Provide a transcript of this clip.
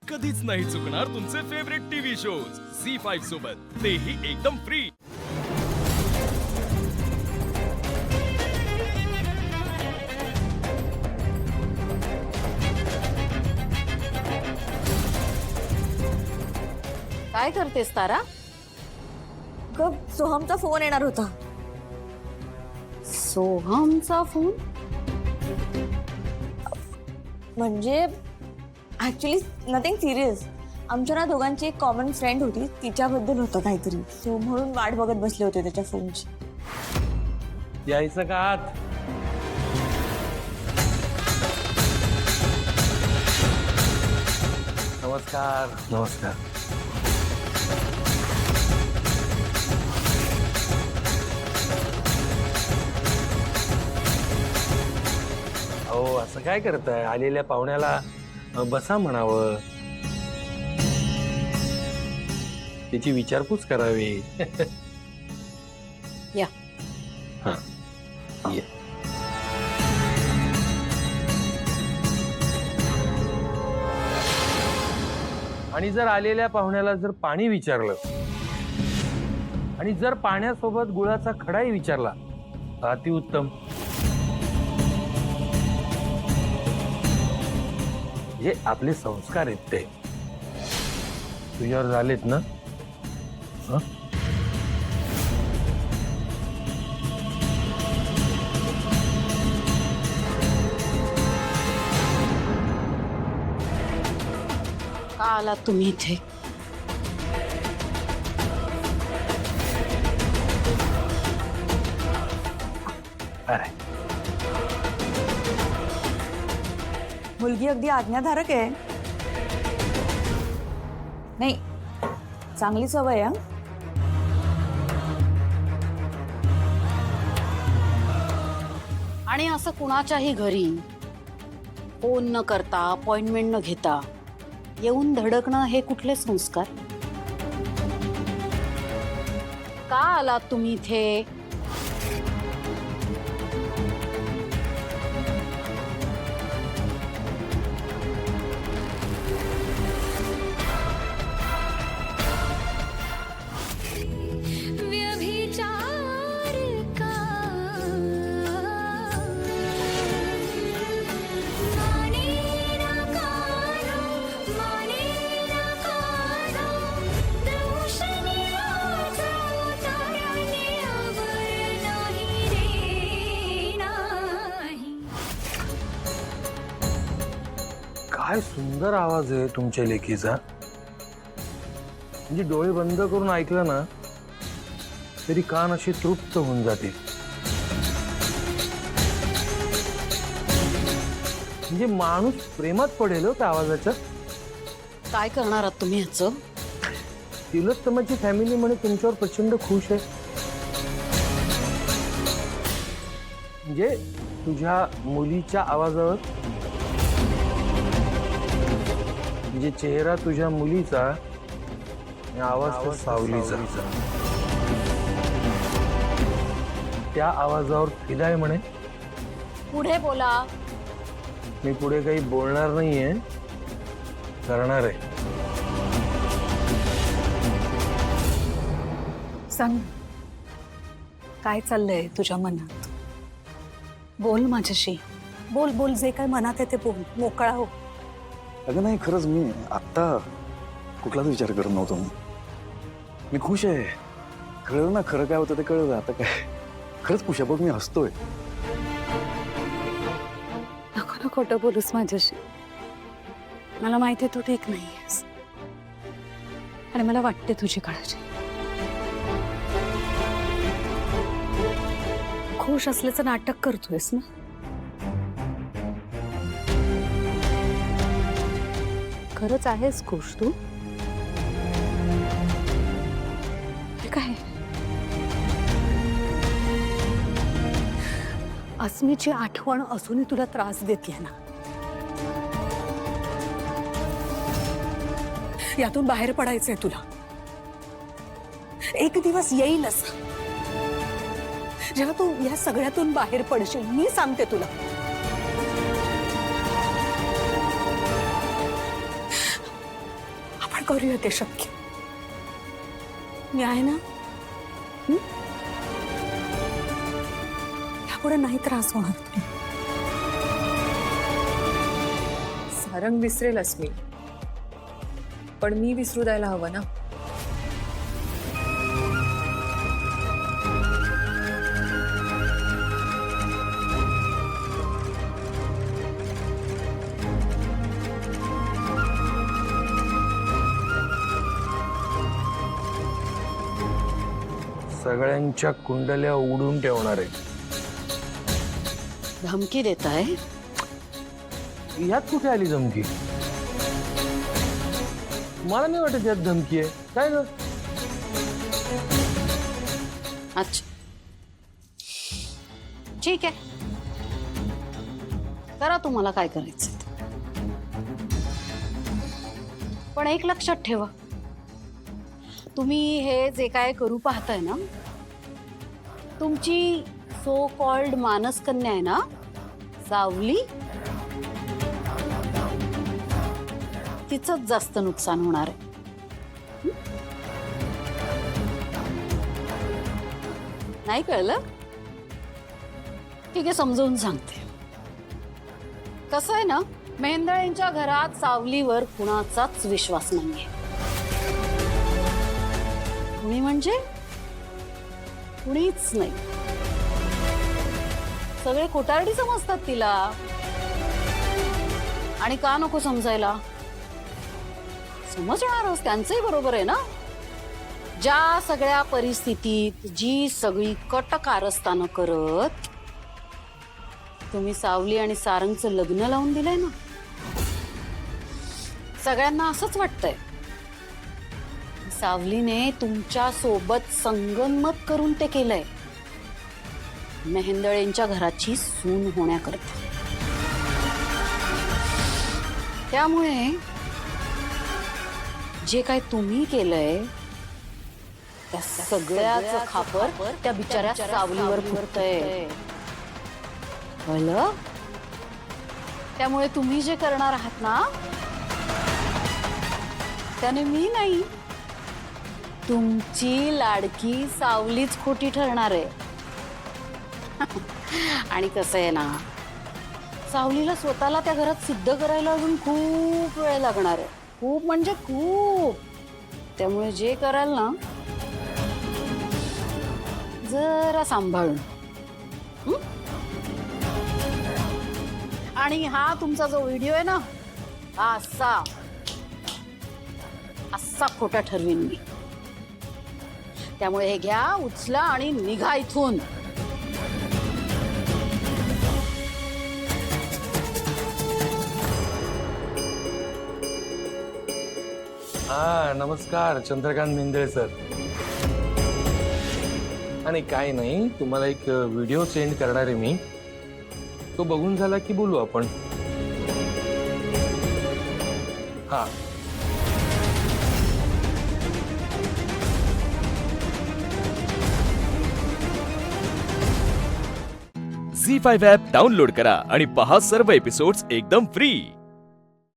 कधीच नाही चुकणार तुमचे फेवरेट टीव्ही शोज झी5 सोबत, तेही एकदम फ्री। काय करतेस तारा? सोहमचा फोन येणार होता। सोहमचा फोन? म्हणजे ऍक्च्युली नथिंग सिरियस। आमच्या ना दोघांची एक कॉमन फ्रेंड होती, तिच्याबद्दल होतं काहीतरी, सो म्हणून वाट बघत बसले होते त्याच्या फोनची। यायचं का आत? नमस्कार। नमस्कार। अहो असं काय करताय? आलेल्या पाहुण्याला बसा म्हणावं, त्याची विचारपूस करावी। या। हा, ये। आणि जर आलेल्या पाहुण्याला जर पाणी विचारलं आणि जर पाण्यासोबत गुळाचा खडाही विचारला तर अतिउत्तम। हे आपले संस्कार आहेत ते तुझ्यावर झालेत ना? हं? का आलात तुम्ही इथे? अरे मुलगी अगदी आज्ञाधारक आहे। नाही, चांगली सवय आहे। आणि असं कुणाच्याही घरी फोन न करता, अपॉइंटमेंट न घेता येऊन धडकणं हे कुठले संस्कार? का आलात तुम्ही इथे? काय सुंदर आवाज आहे तुमच्या लेकीचा। म्हणजे डोळे बंद करून ऐकलं ना तरी कान अशी तृप्त होऊन जाते। म्हणजे माणूस प्रेमात पडेल हो त्या आवाजाच्या। काय करणार आहात तुम्ही ह्याचं? तिलोत्तमाची फॅमिली म्हणे तुमच्यावर प्रचंड खुश आहे। म्हणजे तुझ्या मुलीच्या आवाजावर, म्हणजे चेहरा तुझ्या मुलीचा आणि आवाज त्या सावलीचा, त्या आवाजावर फिदा आहे म्हणे। पुढे बोला। मी पुढे काही बोलणार नाहीये, करणार आहे। सांग, काय चाललंय तुझ्या मनात? बोल माझ्याशी, बोल बोल, जे काय मनात आहे ते बोल, मोकळा हो। अगं नाही, खरंच मी आत्ता कुठलाच विचार करत नव्हतो। मी खुश आहे। कळलं ना खरं काय होतं ते कळलं। आता काय खरंच खुश आहे बघ, मी हसतोय। नको ना खोटं बोलूस माझ्याशी। मला माहिती आहे तू ठीक नाहीयेस आणि मला वाटते तुझी काळजी। खुश असल्याचं नाटक करतोयस ना? खरंच आहेस खुश तू? हे काय? अस्मीची आठवण अजूनही तुला त्रास देते ना? यातून बाहेर पडायचंय तुला। एक दिवस येईलच जेव्हा तू या सगळ्यातून बाहेर पडशील, मी सांगते तुला। करूया ते शक्य. मी आहे ना. यापुढे नाही त्रास होणार. सारंग विसरेल अस्मी, पण मी विसरू द्यायला हवं ना. सगळ्यांच्या कुंडल्या उडून ठेवणार आहे. धमकी देताय? यात कुठे आली धमकी? मला नाही वाटत यात धमकी आहे. काय ग? अच्छा, ठीक आहे, करा तुम्हाला काय करायचं ते. पण एक लक्षात ठेवा, तुम्ही हे जे काय करू पाहताय ना, तुमची सो कॉल्ड मानसकन्या आहे ना सावली, तिचंच जास्त नुकसान होणार आहे. नाही कळलं? ठीक आहे, समजावून सांगते. कसं आहे ना, मेहेंदळेंच्या घरात सावलीवर कुणाचाच विश्वास नाहीये. कुणी म्हणजे कुणीच नाही. सगळे कोटारडी समजतात तिला. आणि का नको समजायला? समजणारच, त्यांचंही बरोबर आहे ना. ज्या सगळ्या परिस्थितीत जी सगळी कट कारस्थानं करत तुम्ही सावली आणि सारंगचं लग्न लावून दिलंय ना, सगळ्यांना असंच वाटतंय सावलीने तुमच्या सोबत संगनमत करून ते केलंय, मेहेंदळेंच्या घराची सून होण्याकरता. त्यामुळे जे काय तुम्ही केलंय त्या सगळ्याचं खापर त्या बिचाऱ्या सावलीवर फुटतंय. कळलं? त्यामुळे तुम्ही जे करणार आहात ना, त्याने मी नाही, तुमची लाडकी सावलीच खोटी ठरणार आहे. आणि कसं आहे ना, सावलीला स्वतःला त्या घरात सिद्ध करायला अजून खूप वेळ लागणार आहे. खूप म्हणजे खूप. त्यामुळे जे कराल ना, जरा सांभाळून. आणि हा तुमचा जो व्हिडिओ आहे ना, हा असा खोटा ठरवीन मी. त्यामुळे हे घ्या, उचला आणि निघा इथून. हा, नमस्कार चंद्रकांत मेहेंदळे सर. आणि काय नाही, तुम्हाला एक व्हिडिओ सेंड करणार आहे मी. तो बघून झाला की बोलू आपण. हा, झी5 ॲप डाउनलोड करा आणि पहा सर्व एपिसोड्स एकदम फ्री.